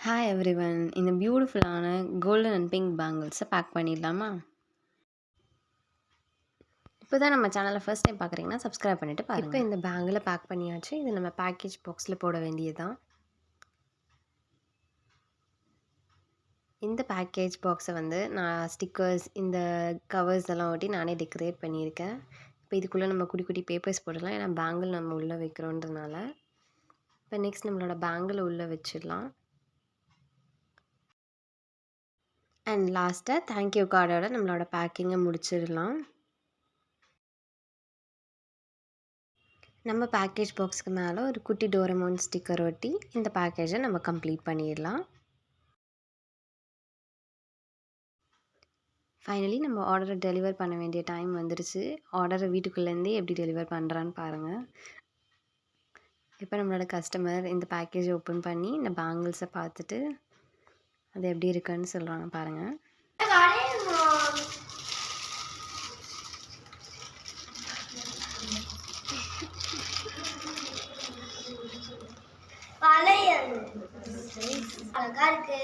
Hi everyone. இந்த பியூட்டிஃபுல்லான golden and pink பேங்கிள்ஸை back பண்ணிடலாமா? இப்போ தான் நம்ம சேனலை ஃபர்ஸ்ட் டைம் பார்க்குறீங்கன்னா சப்ஸ்கிரைப் பண்ணிவிட்டு இப்போ பாருங்கள். இந்த பேங்கில் பேக் பண்ணியாச்சு. இது நம்ம பேக்கேஜ் பாக்ஸில் போட வேண்டியதுதான். இந்த பேக்கேஜ் பாக்ஸை நான் ஸ்டிக்கர்ஸ், இந்த கவர்ஸ் எல்லாம் ஒட்டி நானே டெக்கரேட் பண்ணியிருக்கேன். இப்போ இதுக்குள்ளே நம்ம குட்டி குட்டி பேப்பர்ஸ் போடலாம். ஏன்னா பேங்கிள் நம்ம உள்ளே வைக்கிறோன்றதுனால. இப்போ நெக்ஸ்ட் நம்மளோட பேங்கில் உள்ளே வச்சிடலாம். அண்ட் லாஸ்ட்டாக தேங்க்யூ கார்டோட நம்மளோட பேக்கிங்கை முடிச்சிடலாம். நம்ம பேக்கேஜ் பாக்ஸ்க்கு மேலே ஒரு குட்டி டோரமோன் ஸ்டிக்கர் ஒட்டி இந்த பேக்கேஜை நம்ம கம்ப்ளீட் பண்ணிடலாம். ஃபைனலி நம்ம ஆர்டரை டெலிவர் பண்ண வேண்டிய டைம் வந்துருச்சு. ஆர்டரை வீட்டுக்குள்ளேருந்தே எப்படி டெலிவர் பண்ணுறான்னு பாருங்கள். இப்போ நம்மளோட கஸ்டமர் இந்த பேக்கேஜை ஓப்பன் பண்ணி இந்த பேங்கிள்ஸை பார்த்துட்டு அது எப்படி இருக்குன்னு சொல்கிறாங்க பாருங்கள். பழைய அழகா இருக்கு.